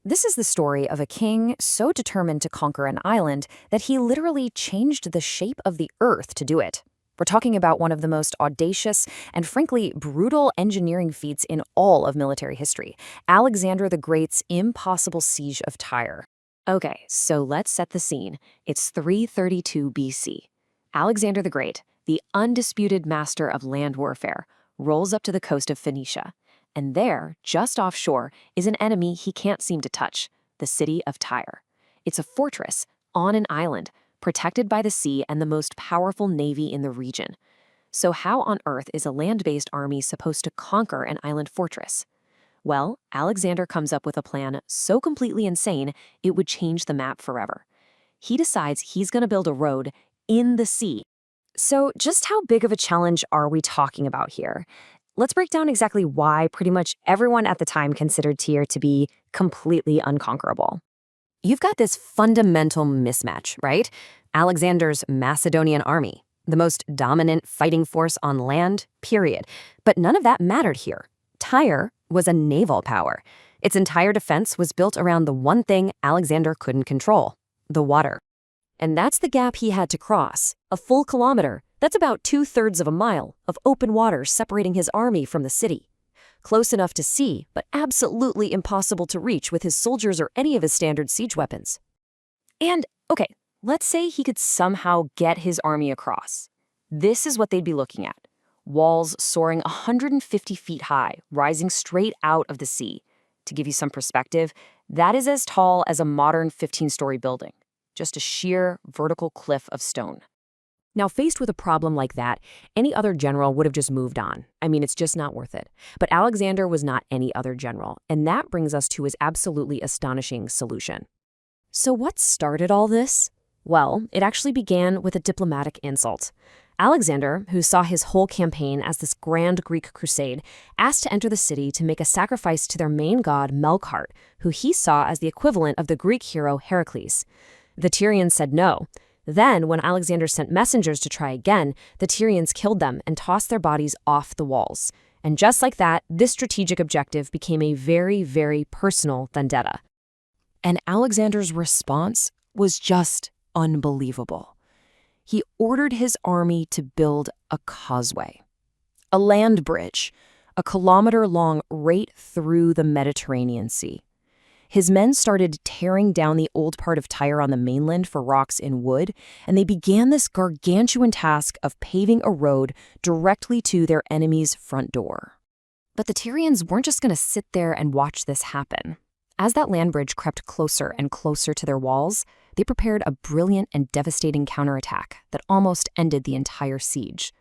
This is the story of a king so determined to conquer an island that he literally changed the shape of the earth to do it. We're talking about one of the most audacious and frankly brutal engineering feats in all of military history, Alexander the Great's impossible siege of Tyre. Okay, so let's set the scene. It's 332 BC. Alexander the Great, the undisputed master of land warfare, rolls up to the coast of Phoenicia. And there, just offshore, is an enemy he can't seem to touch, the city of Tyre. It's a fortress on an island, protected by the sea and the most powerful navy in the region. So how on earth is a land-based army supposed to conquer an island fortress? Well, Alexander comes up with a plan so completely insane it would change the map forever. He decides he's going to build a road in the sea. So just how big of a challenge are we talking about here? Let's break down exactly why pretty much everyone at the time considered Tyre to be completely unconquerable. You've got this fundamental mismatch, right? Alexander's Macedonian army, the most dominant fighting force on land, period. But none of that mattered here. Tyre was a naval power. Its entire defense was built around the one thing Alexander couldn't control, the water. And that's the gap he had to cross, a full kilometer. That's about 2/3 of a mile of open water separating his army from the city. Close enough to see, but absolutely impossible to reach with his soldiers or any of his standard siege weapons. And, okay, let's say he could somehow get his army across. This is what they'd be looking at. Walls soaring 150 feet high, rising straight out of the sea. To give you some perspective, that is as tall as a modern 15-story building. Just a sheer vertical cliff of stone. Now, faced with a problem like that, any other general would have just moved on. I mean, it's just not worth it. But Alexander was not any other general, and that brings us to his absolutely astonishing solution. So what started all this? Well, it actually began with a diplomatic insult. Alexander, who saw his whole campaign as this grand Greek crusade, asked to enter the city to make a sacrifice to their main god Melkart, who he saw as the equivalent of the Greek hero Heracles. The Tyrians said no. Then, when Alexander sent messengers to try again, the Tyrians killed them and tossed their bodies off the walls. And just like that, this strategic objective became a very, very personal vendetta. And Alexander's response was just unbelievable. He ordered his army to build a causeway, a land bridge, a kilometer long right through the Mediterranean Sea. His men started tearing down the old part of Tyre on the mainland for rocks and wood, and they began this gargantuan task of paving a road directly to their enemy's front door. But the Tyrians weren't just going to sit there and watch this happen. As that land bridge crept closer and closer to their walls, they prepared a brilliant and devastating counterattack that almost ended the entire siege.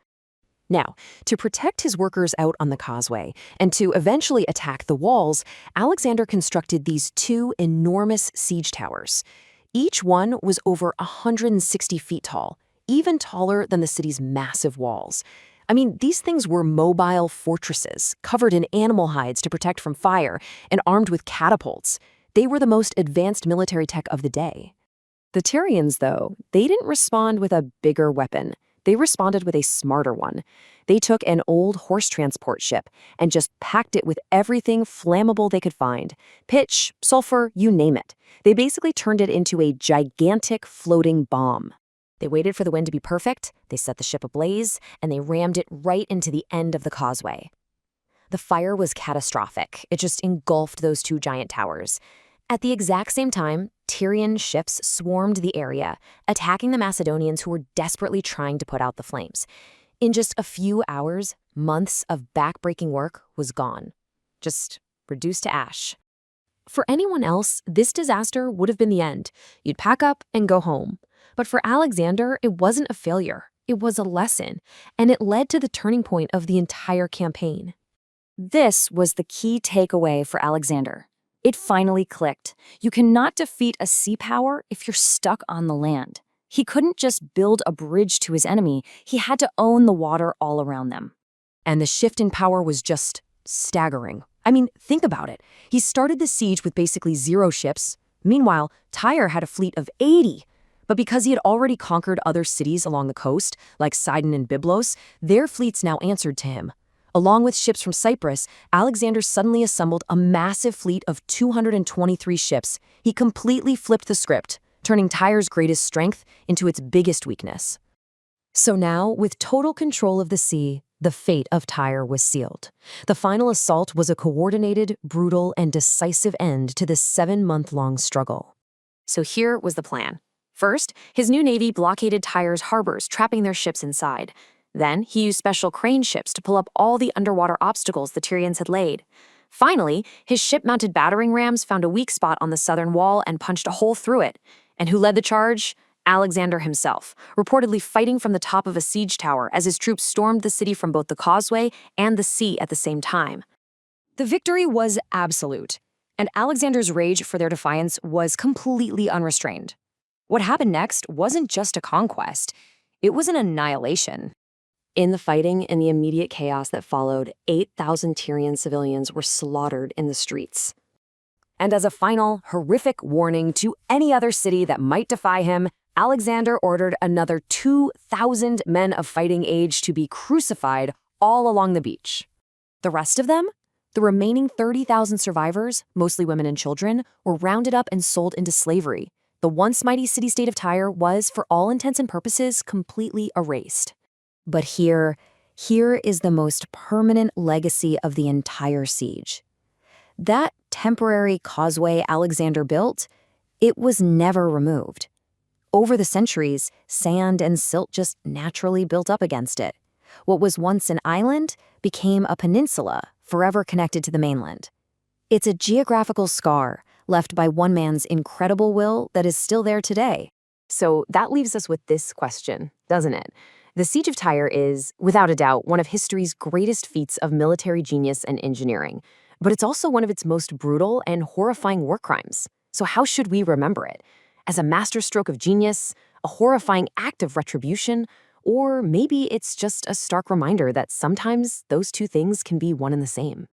Now, to protect his workers out on the causeway and to eventually attack the walls, Alexander constructed these two enormous siege towers. Each one was over 160 feet tall, even taller than the city's massive walls. I mean, these things were mobile fortresses, covered in animal hides to protect from fire and armed with catapults. They were the most advanced military tech of the day. The Tyrians, though, they didn't respond with a bigger weapon. They responded with a smarter one. They took an old horse transport ship and just packed it with everything flammable they could find. Pitch, sulfur, you name it. They basically turned it into a gigantic floating bomb. They waited for the wind to be perfect, they set the ship ablaze, and they rammed it right into the end of the causeway. The fire was catastrophic. It just engulfed those two giant towers. At the exact same time, Tyrian ships swarmed the area, attacking the Macedonians who were desperately trying to put out the flames. In just a few hours, months of backbreaking work was gone, just reduced to ash. For anyone else, this disaster would have been the end. You'd pack up and go home. But for Alexander, it wasn't a failure. It was a lesson, and it led to the turning point of the entire campaign. This was the key takeaway for Alexander. It finally clicked. You cannot defeat a sea power if you're stuck on the land. He couldn't just build a bridge to his enemy. He had to own the water all around them. And the shift in power was just staggering. I mean, think about it. He started the siege with basically 0 ships. Meanwhile, Tyre had a fleet of 80. But because he had already conquered other cities along the coast, like Sidon and Byblos, their fleets now answered to him. Along with ships from Cyprus, Alexander suddenly assembled a massive fleet of 223 ships. He completely flipped the script, turning Tyre's greatest strength into its biggest weakness. So now, with total control of the sea, the fate of Tyre was sealed. The final assault was a coordinated, brutal, and decisive end to this 7-month-long struggle. So here was the plan. First, his new navy blockaded Tyre's harbors, trapping their ships inside. Then, he used special crane ships to pull up all the underwater obstacles the Tyrians had laid. Finally, his ship-mounted battering rams found a weak spot on the southern wall and punched a hole through it. And who led the charge? Alexander himself, reportedly fighting from the top of a siege tower as his troops stormed the city from both the causeway and the sea at the same time. The victory was absolute, and Alexander's rage for their defiance was completely unrestrained. What happened next wasn't just a conquest, it was an annihilation. In the fighting and the immediate chaos that followed, 8,000 Tyrian civilians were slaughtered in the streets. And as a final, horrific warning to any other city that might defy him, Alexander ordered another 2,000 men of fighting age to be crucified all along the beach. The rest of them, the remaining 30,000 survivors, mostly women and children, were rounded up and sold into slavery. The once mighty city-state of Tyre was, for all intents and purposes, completely erased. But here is the most permanent legacy of the entire siege. That temporary causeway Alexander built, it was never removed. Over the centuries, sand and silt just naturally built up against it. What was once an island became a peninsula, forever connected to the mainland. It's a geographical scar left by one man's incredible will that is still there today. So that leaves us with this question, doesn't it? The Siege of Tyre is, without a doubt, one of history's greatest feats of military genius and engineering, but it's also one of its most brutal and horrifying war crimes. So how should we remember it? As a masterstroke of genius, a horrifying act of retribution, or maybe it's just a stark reminder that sometimes those two things can be one and the same.